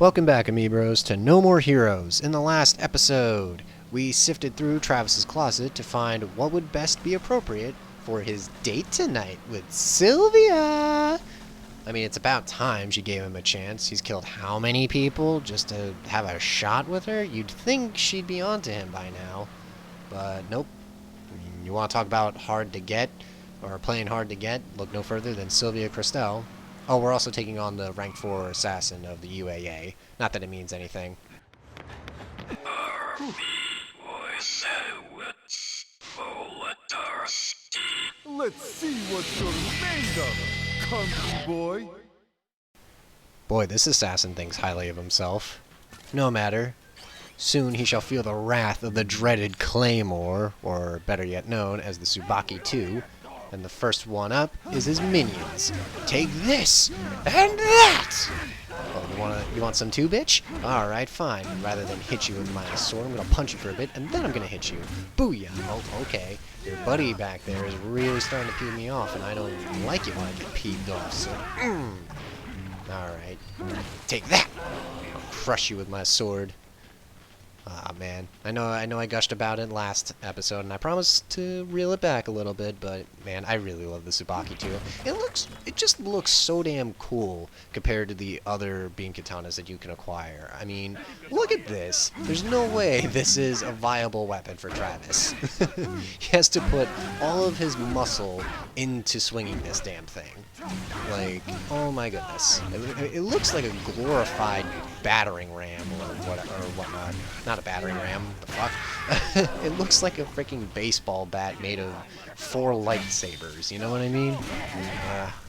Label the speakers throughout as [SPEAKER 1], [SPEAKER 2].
[SPEAKER 1] Welcome back, Amiibros, to No More Heroes. In the last episode, we sifted through Travis's closet to find what would best be appropriate for his date tonight with Silvia. I mean, it's about time she gave him a chance. He's killed how many people just to have a shot with her? You'd think she'd be onto him by now. But nope. I mean, you want to talk about hard to get, or playing hard to get? Look no further than Silvia Christel. Oh, we're also taking on the rank 4 assassin of the UAA. Not that it means anything.
[SPEAKER 2] Let's see what you're made of, Kung Boy.
[SPEAKER 1] Boy, this assassin thinks highly of himself. No matter. Soon he shall feel the wrath of the dreaded Claymore, or better yet known as the Tsubaki 2. And the first one up is his minions. Take this and that! Oh, you want some too, bitch? Alright, fine. Rather than hit you with my sword, I'm gonna punch you for a bit, and then I'm gonna hit you. Booyah! Oh, okay. Your buddy back there is really starting to pee me off, and I don't like it when I get peeved off, so... Alright. Take that! I'll crush you with my sword. Ah, man. I know I gushed about it last episode, and I promised to reel it back a little bit, but, man, I really love the Tsubaki too. It just looks so damn cool compared to the other beam katanas that you can acquire. I mean, look at this. There's no way this is a viable weapon for Travis. He has to put all of his muscle into swinging this damn thing. Like, oh my goodness. It looks like a glorified battering ram or whatnot. Not a battering ram, the fuck? It looks like a freaking baseball bat made of 4 lightsabers, you know what I mean?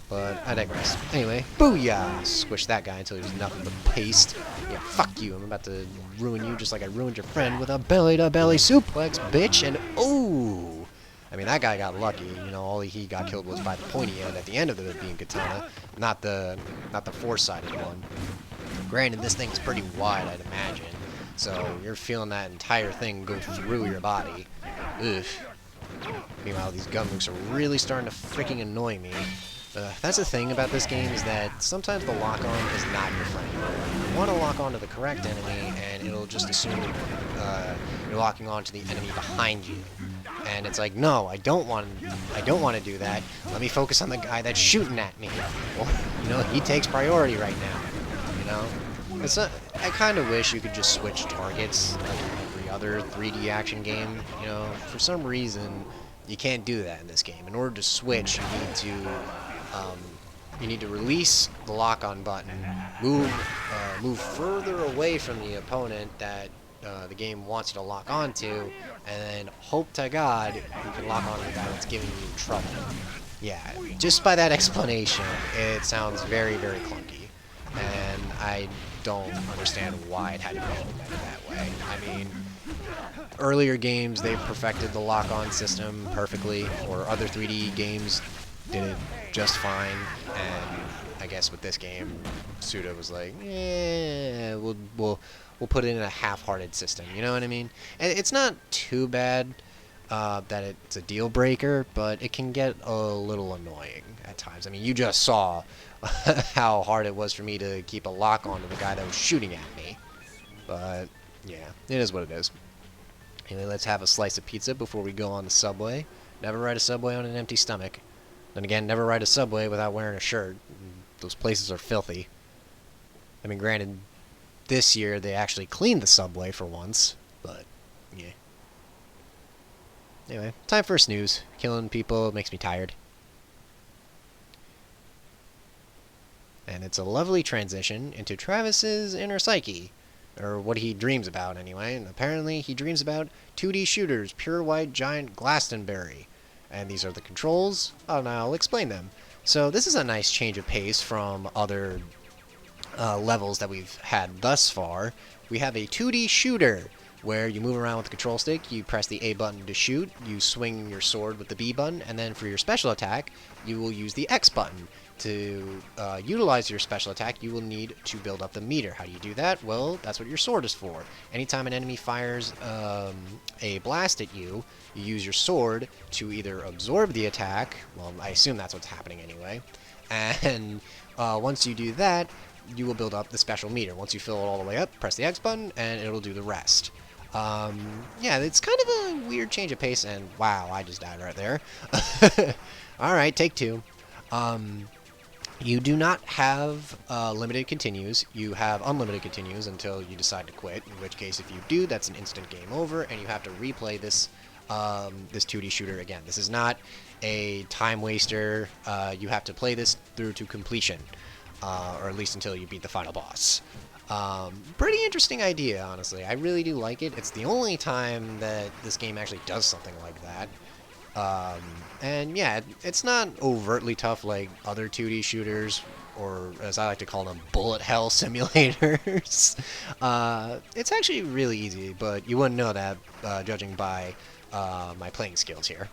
[SPEAKER 1] But I digress. Anyway, booyah! Squish that guy until he was nothing but paste. Yeah, fuck you. I'm about to ruin you just like I ruined your friend with a belly-to-belly suplex, bitch! And ooh! I mean, that guy got lucky. You know, all he got killed was by the pointy end at the end of the beam katana, not the 4-sided one. Granted, this thing's pretty wide, I'd imagine, so you're feeling that entire thing go through your body. Ugh. Meanwhile, these gun mooks are really starting to freaking annoy me. That's the thing about this game, is that sometimes the lock-on is not your friend. You want to lock on to the correct enemy, and it'll just assume you're locking on to the enemy behind you. And it's like, no, I don't want to do that. Let me focus on the guy that's shooting at me. Or, you know, he takes priority right now. You know, it's not. I kind of wish you could just switch targets like every other 3D action game. You know, for some reason, you can't do that in this game. In order to switch, you need to release the lock-on button, move further away from the opponent that the game wants you to lock onto, and then hope to God you can lock on to the guy that's giving you trouble. Yeah, just by that explanation, it sounds very, very clunky, and I don't understand why it had to be implemented that way. I mean, earlier games, they perfected the lock-on system perfectly, or other 3D games did it just fine, and I guess with this game, Suda was like, yeah, we'll put it in a half-hearted system, you know what I mean? And it's not too bad that it's a deal breaker, but it can get a little annoying at times. I mean, you just saw how hard it was for me to keep a lock on to the guy that was shooting at me. But yeah, it is what it is. Anyway, let's have a slice of pizza before we go on the subway. Never ride a subway on an empty stomach. Then again, never ride a subway without wearing a shirt. Those places are filthy. I mean, granted, this year they actually cleaned the subway for once, but yeah. Anyway, time for a snooze. Killing people makes me tired. And it's a lovely transition into Travis's inner psyche, or what he dreams about anyway, and apparently he dreams about 2D shooters, pure white giant Glastonbury. And these are the controls. Oh, now I'll explain them. So this is a nice change of pace from other levels that we've had thus far. We have a 2D shooter, where you move around with the control stick, you press the A button to shoot, you swing your sword with the B button, and then for your special attack, you will use the X button. To utilize your special attack, you will need to build up the meter. How do you do that? Well, that's what your sword is for. Anytime an enemy fires a blast at you, you use your sword to either absorb the attack, well, I assume that's what's happening anyway, and once you do that, you will build up the special meter. Once you fill it all the way up, press the X button, and it'll do the rest. Yeah, it's kind of a weird change of pace, and wow, I just died right there. Alright, take two. You do not have limited continues. You have unlimited continues until you decide to quit, in which case if you do, that's an instant game over, and you have to replay this this 2D shooter again. This is not a time waster. You have to play this through to completion, or at least until you beat the final boss. Pretty interesting idea, honestly. I really do like it. It's the only time that this game actually does something like that. And yeah, it's not overtly tough like other 2D shooters, or as I like to call them, bullet hell simulators. It's actually really easy, but you wouldn't know that judging by my playing skills here.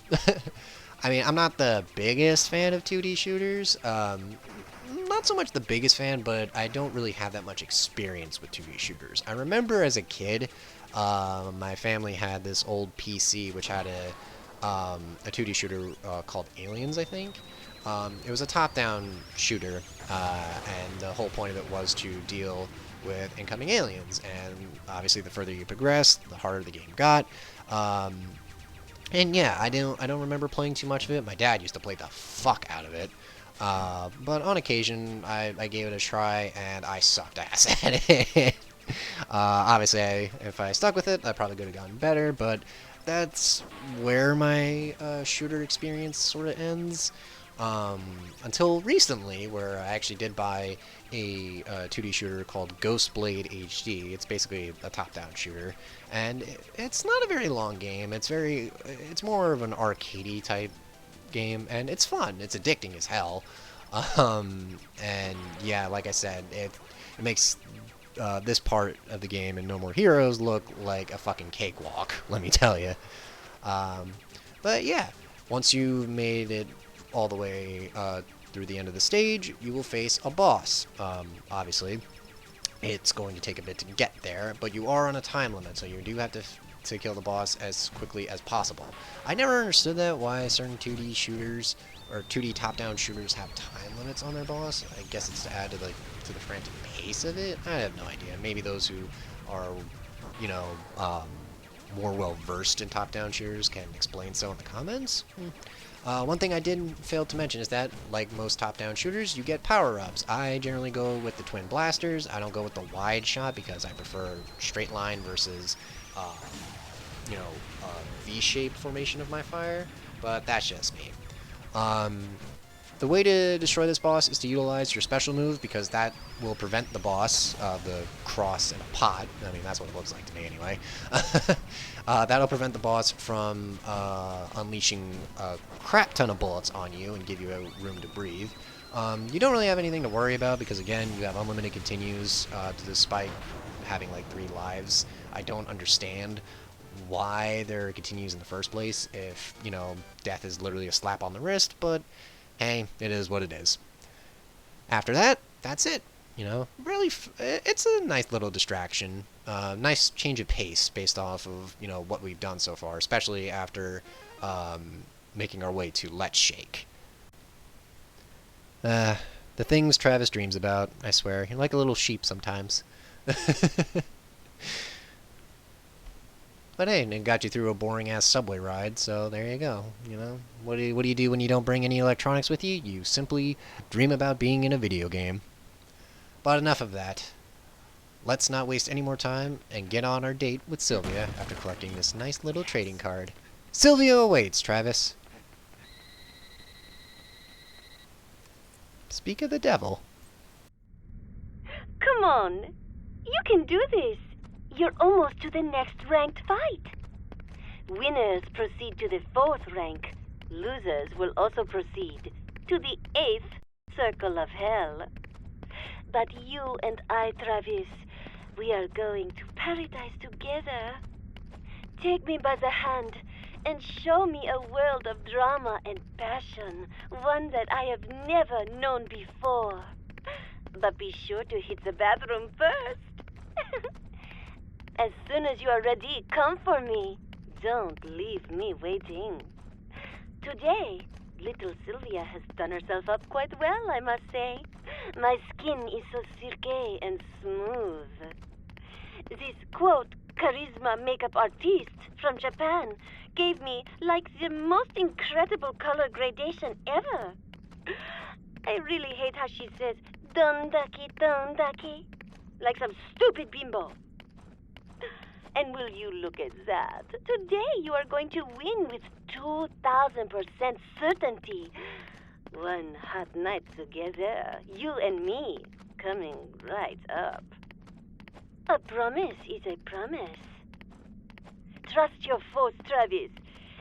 [SPEAKER 1] I mean, I'm not the biggest fan of 2D shooters. Not so much the biggest fan, but I don't really have that much experience with 2D shooters. I remember as a kid, my family had this old PC which had a 2D shooter called Aliens, I think. It was a top-down shooter, and the whole point of it was to deal with incoming aliens. And obviously, the further you progressed, the harder the game got. And yeah, I don't remember playing too much of it. My dad used to play the fuck out of it. But on occasion, I gave it a try, and I sucked ass at it. Obviously, if I stuck with it, I probably could have gotten better, but that's where my shooter experience sort of ends. Until recently, where I actually did buy a 2D shooter called Ghostblade HD. It's basically a top-down shooter, and it's not a very long game. It's more of an arcadey type game, and it's fun. It's addicting as hell. And yeah, like I said, it makes this part of the game and No More Heroes look like a fucking cakewalk, let me tell you. But yeah, once you've made it all the way through the end of the stage, you will face a boss. Obviously, it's going to take a bit to get there, but you are on a time limit, so you do have to kill the boss as quickly as possible. I never understood that, why certain 2D shooters or 2D top-down shooters have time limits on their boss. I guess it's to add to the frantic pace of it. I have no idea. Maybe those who are, you know, more well-versed in top-down shooters can explain so in the comments. One thing I didn't fail to mention is that, like most top-down shooters, you get power-ups. I generally go with the twin blasters. I don't go with the wide shot because I prefer straight line versus, you know, V-shaped formation of my fire. But that's just me. The way to destroy this boss is to utilize your special move, because that will prevent the boss, the cross in a pot, I mean that's what it looks like to me anyway, that'll prevent the boss from unleashing a crap ton of bullets on you and give you a room to breathe. You don't really have anything to worry about because again you have unlimited continues despite having like 3 lives. I don't understand why there continues in the first place if, you know, death is literally a slap on the wrist, but hey, it is what it is. After that, that's it. You know, really, it's a nice little distraction. Nice change of pace based off of, you know, what we've done so far, especially after making our way to Let's Shake. The things Travis dreams about, I swear. You're like a little sheep sometimes. But hey, it got you through a boring-ass subway ride, so there you go. You know, what do you do when you don't bring any electronics with you? You simply dream about being in a video game. But enough of that. Let's not waste any more time and get on our date with Silvia after collecting this nice little trading card. Silvia awaits, Travis. Speak of the devil.
[SPEAKER 3] Come on. You can do this. You're almost to the next ranked fight. Winners proceed to the 4th rank. Losers will also proceed to the 8th circle of hell. But you and I, Travis, we are going to paradise together. Take me by the hand and show me a world of drama and passion, one that I have never known before. But be sure to hit the bathroom first. As soon as you are ready, come for me. Don't leave me waiting. Today, little Silvia has done herself up quite well, I must say. My skin is so silky and smooth. This, quote, charisma makeup artist from Japan gave me, like, the most incredible color gradation ever. I really hate how she says, dondaki, like some stupid bimbo. And will you look at that? Today you are going to win with 2,000% certainty. One hot night together, you and me, coming right up. A promise is a promise. Trust your force, Travis,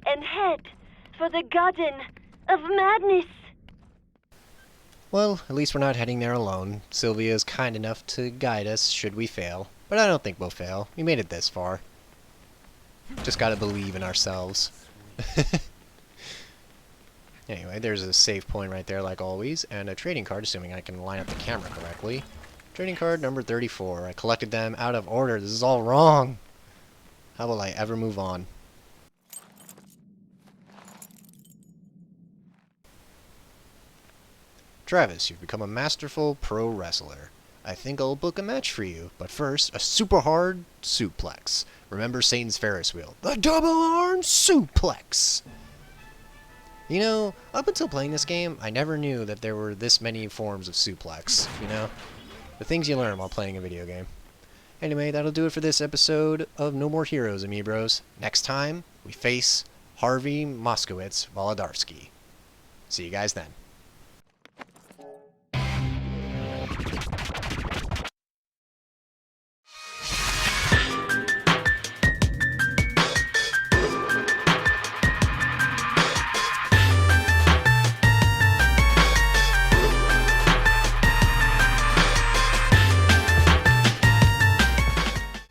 [SPEAKER 3] and head for the Garden of Madness.
[SPEAKER 1] Well, at least we're not heading there alone. Silvia is kind enough to guide us should we fail. But I don't think we'll fail. We made it this far. Just gotta believe in ourselves. Anyway, there's a save point right there like always, and a trading card, assuming I can line up the camera correctly. Trading card number 34. I collected them out of order. This is all wrong. How will I ever move on? Travis, you've become a masterful pro wrestler. I think I'll book a match for you, but first, a super hard suplex. Remember Satan's Ferris wheel. The double arm suplex! You know, up until playing this game, I never knew that there were this many forms of suplex, you know? The things you learn while playing a video game. Anyway, that'll do it for this episode of No More Heroes, Amiibros. Next time, we face Harvey Moskowitz Wolodarski. See you guys then.